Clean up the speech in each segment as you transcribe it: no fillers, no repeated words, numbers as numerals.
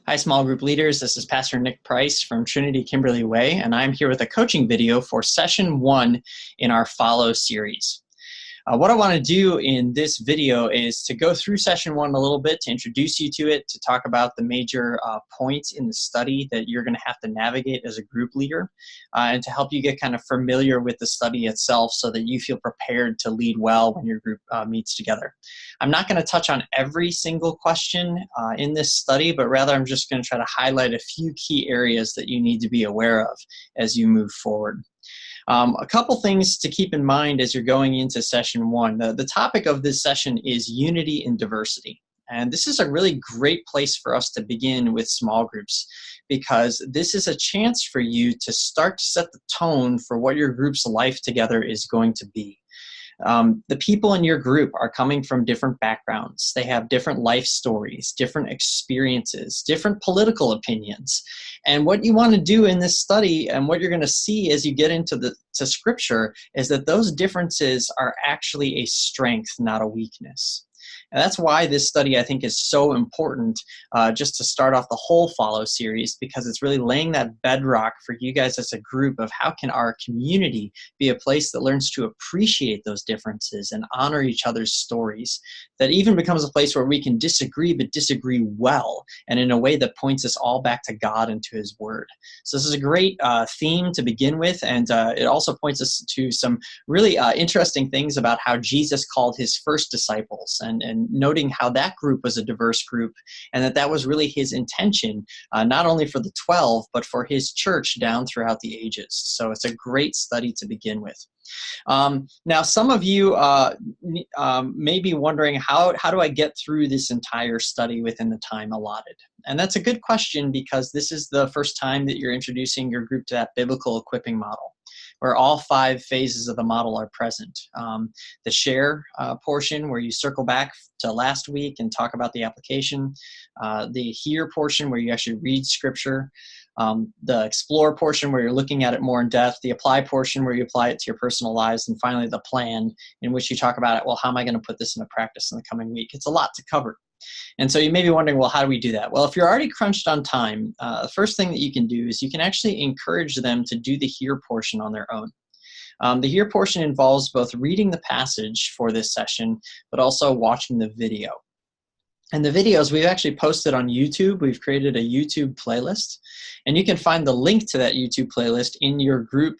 Hi, small group leaders. This is Pastor Nick Price from Trinity Kimberly Way, and I'm here with a coaching video for session 1 in our Follow series. What I want to do in this video is to go through session 1 a little bit, to introduce you to it, to talk about the major points in the study that you're going to have to navigate as a group leader, and to help you get kind of familiar with the study itself so that you feel prepared to lead well when your group meets together. I'm not going to touch on every single question in this study, but rather I'm just going to try to highlight a few key areas that you need to be aware of as you move forward. A couple things to keep in mind as you're going into session 1. The topic of this session is unity in diversity. And this is a really great place for us to begin with small groups, because this is a chance for you to start to set the tone for what your group's life together is going to be. The people in your group are coming from different backgrounds. They have different life stories, different experiences, different political opinions. And what you want to do in this study, and what you're going to see as you get into Scripture, is that those differences are actually a strength, not a weakness. And that's why this study, I think, is so important just to start off the whole Follow series, because it's really laying that bedrock for you guys as a group of how can our community be a place that learns to appreciate those differences and honor each other's stories, that even becomes a place where we can disagree, but disagree well, and in a way that points us all back to God and to His Word. So this is a great theme to begin with, and it also points us to some really interesting things about how Jesus called His first disciples, and noting how that group was a diverse group, and that was really His intention, not only for the 12, but for His church down throughout the ages. So it's a great study to begin with. Now, some of you may be wondering, how do I get through this entire study within the time allotted? And that's a good question, because this is the first time that you're introducing your group to that biblical equipping model, where all 5 phases of the model are present. The share portion, where you circle back to last week and talk about the application. The hear portion, where you actually read Scripture. The explore portion, where you're looking at it more in depth. The apply portion, where you apply it to your personal lives. And finally, the plan, in which you talk about it. Well, how am I going to put this into practice in the coming week? It's a lot to cover. And so you may be wondering, well, how do we do that? Well, if you're already crunched on time, the first thing that you can do is you can actually encourage them to do the hear portion on their own. The hear portion involves both reading the passage for this session, but also watching the video. And the videos we've actually posted on YouTube. We've created a YouTube playlist, and you can find the link to that YouTube playlist in your group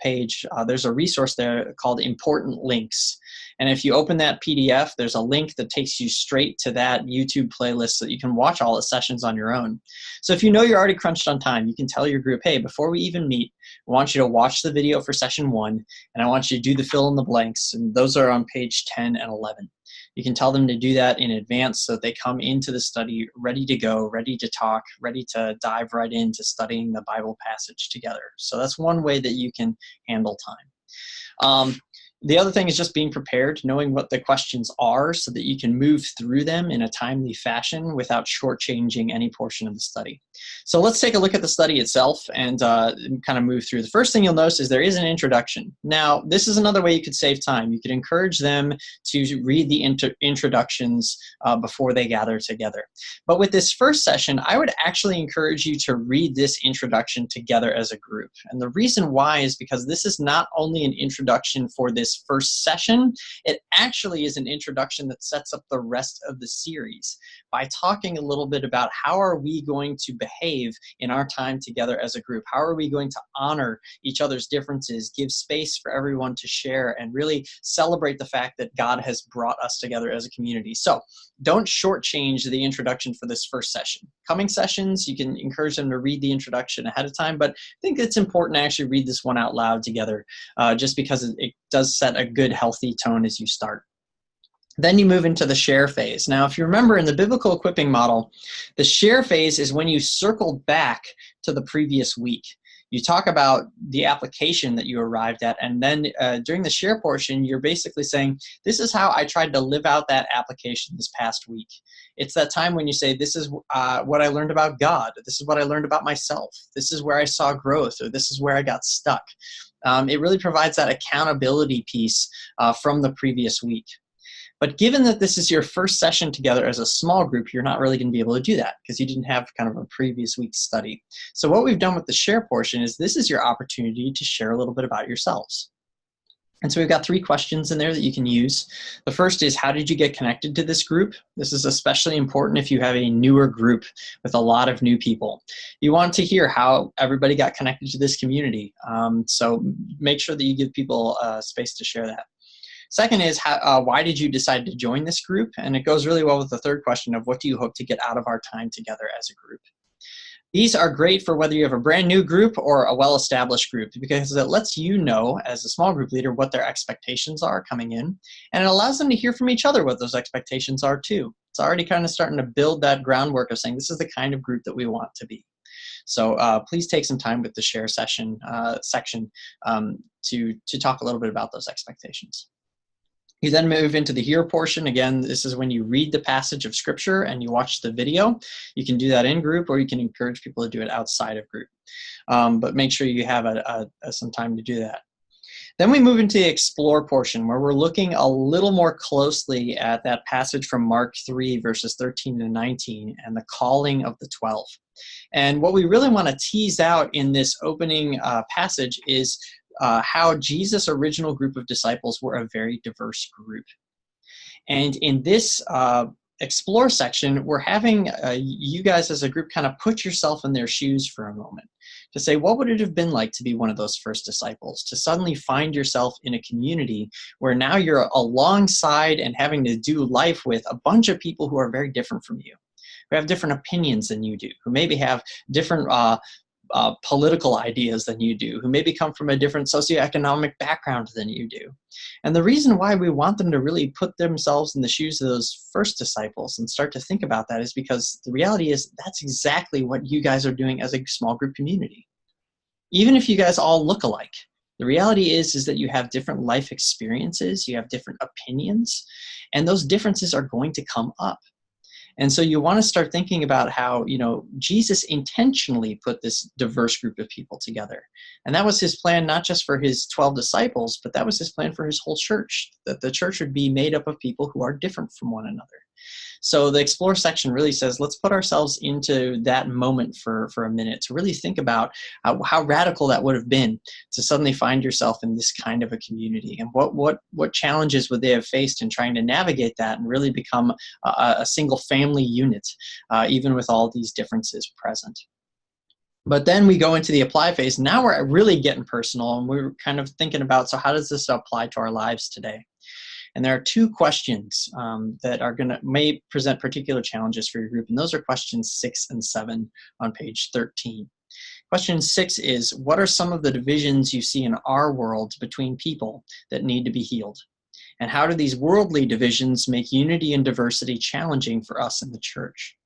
page. There's a resource there called Important Links. And if you open that PDF, there's a link that takes you straight to that YouTube playlist so that you can watch all the sessions on your own. So if you know you're already crunched on time, you can tell your group, hey, before we even meet, I want you to watch the video for session 1, and I want you to do the fill in the blanks. And those are on page 10 and 11. You can tell them to do that in advance so that they come into the study ready to go, ready to talk, ready to dive right into studying the Bible passage together. So that's one way that you can handle time. The other thing is just being prepared, knowing what the questions are so that you can move through them in a timely fashion without shortchanging any portion of the study. So let's take a look at the study itself and kind of move through. The first thing you'll notice is there is an introduction. Now, this is another way you could save time. You could encourage them to read the introductions before they gather together. But with this first session, I would actually encourage you to read this introduction together as a group. And the reason why is because this is not only an introduction for this first session, it actually is an introduction that sets up the rest of the series by talking a little bit about how are we going to behave in our time together as a group. How are we going to honor each other's differences, give space for everyone to share, and really celebrate the fact that God has brought us together as a community. So don't shortchange the introduction for this first session. Coming sessions, you can encourage them to read the introduction ahead of time, but I think it's important to actually read this one out loud together, just because it does set a good, healthy tone as you start. Then you move into the share phase. Now, if you remember in the biblical equipping model, the share phase is when you circle back to the previous week. You talk about the application that you arrived at, and then during the share portion, you're basically saying, this is how I tried to live out that application this past week. It's that time when you say, this is what I learned about God. This is what I learned about myself. This is where I saw growth, or this is where I got stuck. It really provides that accountability piece from the previous week. But given that this is your first session together as a small group, you're not really going to be able to do that because you didn't have kind of a previous week's study. So what we've done with the share portion is this is your opportunity to share a little bit about yourselves. And so we've got 3 questions in there that you can use. The first is, how did you get connected to this group? This is especially important if you have a newer group with a lot of new people. You want to hear how everybody got connected to this community. So make sure that you give people space to share that. Second is, why did you decide to join this group? And it goes really well with the third question of, what do you hope to get out of our time together as a group? These are great for whether you have a brand new group or a well-established group, because it lets you know as a small group leader what their expectations are coming in, and it allows them to hear from each other what those expectations are too. It's already kind of starting to build that groundwork of saying this is the kind of group that we want to be. So please take some time with the share section section to talk a little bit about those expectations. You then move into the hear portion. Again, this is when you read the passage of scripture and you watch the video. You can do that in group, or you can encourage people to do it outside of group. But make sure you have some time to do that. Then we move into the explore portion, where we're looking a little more closely at that passage from Mark 3, verses 13 to 19, and the calling of the 12. And what we really want to tease out in this opening passage is how Jesus' original group of disciples were a very diverse group. And in this explore section, we're having you guys as a group kind of put yourself in their shoes for a moment to say, what would it have been like to be one of those first disciples, to suddenly find yourself in a community where now you're alongside and having to do life with a bunch of people who are very different from you, who have different opinions than you do, who maybe have different political ideas than you do, who maybe come from a different socioeconomic background than you do. And the reason why we want them to really put themselves in the shoes of those first disciples and start to think about that is because the reality is that's exactly what you guys are doing as a small group community. Even if you guys all look alike, the reality is that you have different life experiences, you have different opinions, and those differences are going to come up. And so you want to start thinking about how, Jesus intentionally put this diverse group of people together. And that was his plan, not just for his 12 disciples, but that was his plan for his whole church, that the church would be made up of people who are different from one another. So the explore section really says, let's put ourselves into that moment for a minute to really think about how radical that would have been to suddenly find yourself in this kind of a community, and what challenges would they have faced in trying to navigate that and really become a single family unit, even with all these differences present. But then we go into the apply phase. Now we're really getting personal, and we're kind of thinking about, so how does this apply to our lives today? And there are 2 questions that may present particular challenges for your group, and those are questions 6 and 7 on page 13. Question 6 is, what are some of the divisions you see in our world between people that need to be healed? And how do these worldly divisions make unity and diversity challenging for us in the church?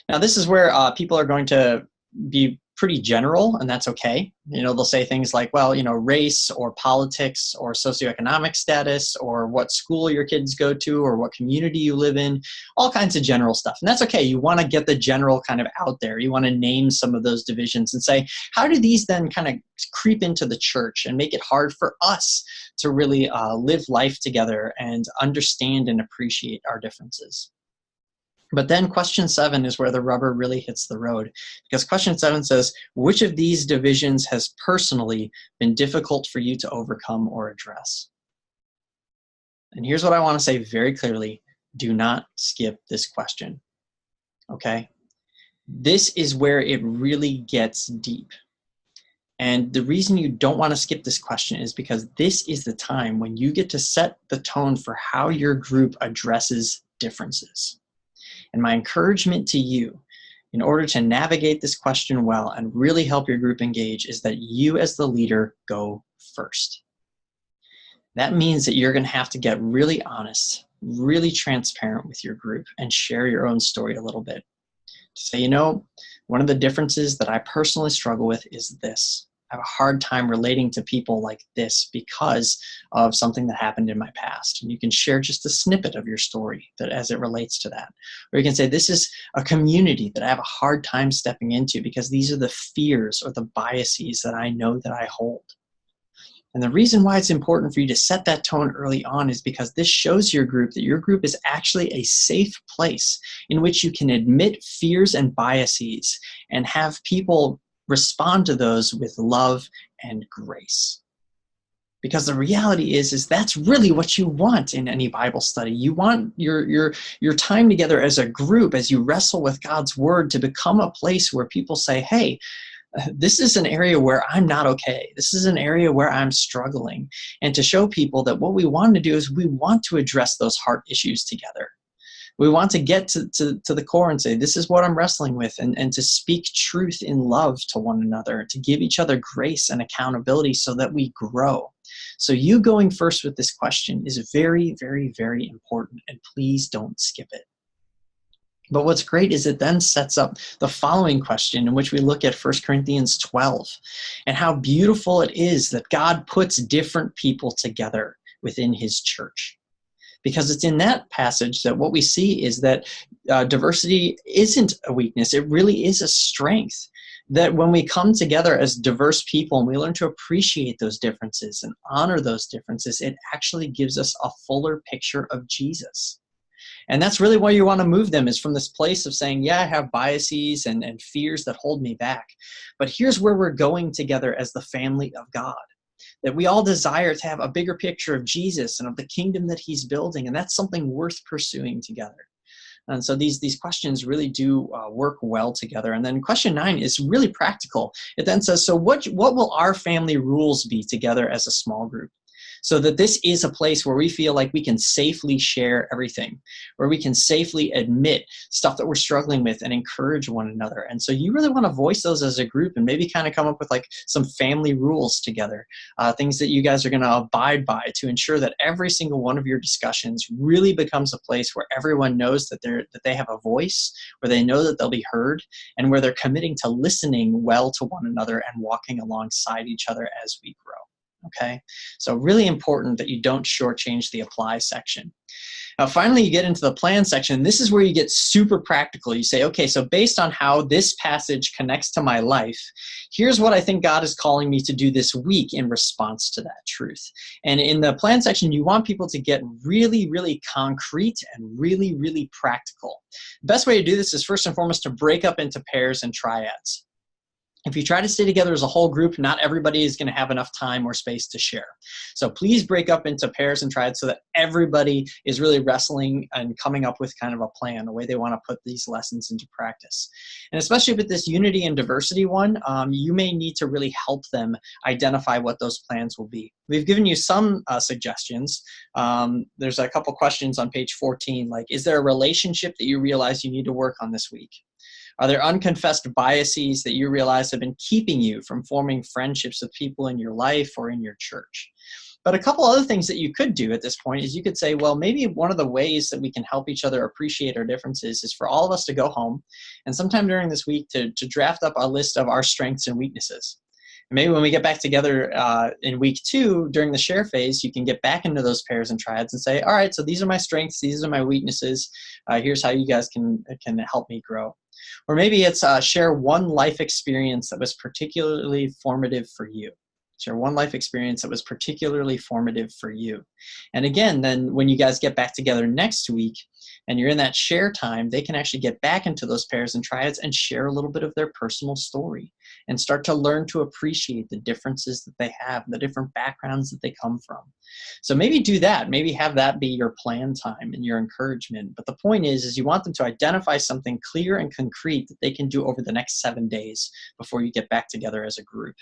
Now, this is where people are going to be pretty general, and that's okay. They'll say things like, well, race or politics or socioeconomic status or what school your kids go to or what community you live in, all kinds of general stuff. And that's okay. You want to get the general kind of out there. You want to name some of those divisions and say, how do these then kind of creep into the church and make it hard for us to really live life together and understand and appreciate our differences? But then question 7 is where the rubber really hits the road, because question 7 says, which of these divisions has personally been difficult for you to overcome or address? And here's what I want to say very clearly. Do not skip this question, okay? This is where it really gets deep. And the reason you don't want to skip this question is because this is the time when you get to set the tone for how your group addresses differences. And my encouragement to you, in order to navigate this question well and really help your group engage, is that you as the leader go first. That means that you're going to have to get really honest, really transparent with your group and share your own story a little bit. To say, one of the differences that I personally struggle with is this. I have a hard time relating to people like this because of something that happened in my past. And you can share just a snippet of your story that as it relates to that. Or you can say, this is a community that I have a hard time stepping into because these are the fears or the biases that I know that I hold. And the reason why it's important for you to set that tone early on is because this shows your group that your group is actually a safe place in which you can admit fears and biases and have people respond to those with love and grace. Because the reality is that's really what you want in any Bible study. You want your time together as a group, as you wrestle with God's word, to become a place where people say, hey, this is an area where I'm not okay. This is an area where I'm struggling. And to show people that what we want to do is we want to address those heart issues together. We want to get to the core and say, this is what I'm wrestling with, and to speak truth in love to one another, to give each other grace and accountability so that we grow. So you going first with this question is very, very, very important, and please don't skip it. But what's great is it then sets up the following question, in which we look at 1 Corinthians 12 and how beautiful it is that God puts different people together within his church. Because it's in that passage that what we see is that diversity isn't a weakness. It really is a strength. That when we come together as diverse people and we learn to appreciate those differences and honor those differences, it actually gives us a fuller picture of Jesus. And that's really why you want to move them, is from this place of saying, yeah, I have biases and fears that hold me back. But here's where we're going together as the family of God. That we all desire to have a bigger picture of Jesus and of the kingdom that he's building. And that's something worth pursuing together. And so these questions really do work well together. And then question 9 is really practical. It then says, so what will our family rules be together as a small group? So that this is a place where we feel like we can safely share everything, where we can safely admit stuff that we're struggling with and encourage one another. And so you really want to voice those as a group and maybe kind of come up with like some family rules together, things that you guys are going to abide by to ensure that every single one of your discussions really becomes a place where everyone knows that they have a voice, where they know that they'll be heard, and where they're committing to listening well to one another and walking alongside each other as we grow. Okay, so really important that you don't shortchange the apply section. Now, finally, you get into the plan section. This is where you get super practical. You say, okay, so based on how this passage connects to my life, here's what I think God is calling me to do this week in response to that truth. And in the plan section, you want people to get really, really concrete and really, really practical. The best way to do this is first and foremost to break up into pairs and triads. If you try to stay together as a whole group, not everybody is going to have enough time or space to share. So please break up into pairs and triads so that everybody is really wrestling and coming up with kind of a plan, a way they want to put these lessons into practice. And especially with this unity and diversity one, you may need to really help them identify what those plans will be. We've given you some suggestions. There's a couple questions on page 14, like, is there a relationship that you realize you need to work on this week? Are there unconfessed biases that you realize have been keeping you from forming friendships with people in your life or in your church? But a couple other things that you could do at this point is you could say, well, maybe one of the ways that we can help each other appreciate our differences is for all of us to go home and sometime during this week to draft up a list of our strengths and weaknesses. And maybe when we get back together in week 2 during the share phase, you can get back into those pairs and triads and say, all right, so these are my strengths, these are my weaknesses. Here's how you guys can help me grow. Or maybe it's share one life experience that was particularly formative for you. Share one life experience that was particularly formative for you. And again, then when you guys get back together next week and you're in that share time, they can actually get back into those pairs and triads and share a little bit of their personal story and start to learn to appreciate the differences that they have, the different backgrounds that they come from. So maybe do that. Maybe have that be your plan time and your encouragement. But the point is you want them to identify something clear and concrete that they can do over the next 7 days before you get back together as a group.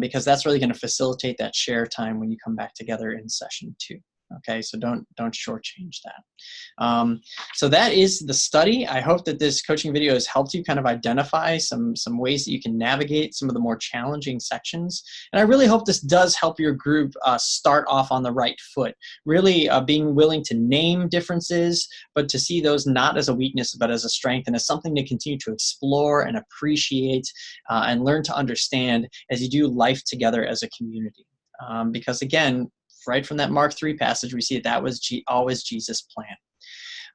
Because that's really going to facilitate that share time when you come back together in session 2. Okay, so don't shortchange that. So that is the study. I hope that this coaching video has helped you kind of identify some ways that you can navigate some of the more challenging sections. And I really hope this does help your group start off on the right foot, really being willing to name differences, but to see those not as a weakness, but as a strength and as something to continue to explore and appreciate and learn to understand as you do life together as a community. Because again, right from that Mark 3 passage, we see that was always Jesus' plan.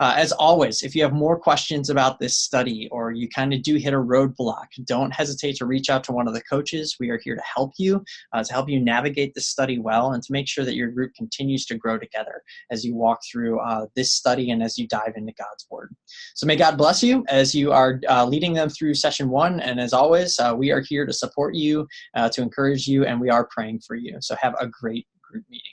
As always, if you have more questions about this study or you kind of do hit a roadblock, don't hesitate to reach out to one of the coaches. We are here to help you navigate this study well and to make sure that your group continues to grow together as you walk through this study and as you dive into God's Word. So may God bless you as you are leading them through session 1. And as always, we are here to support you, to encourage you, and we are praying for you. So have a great group meeting.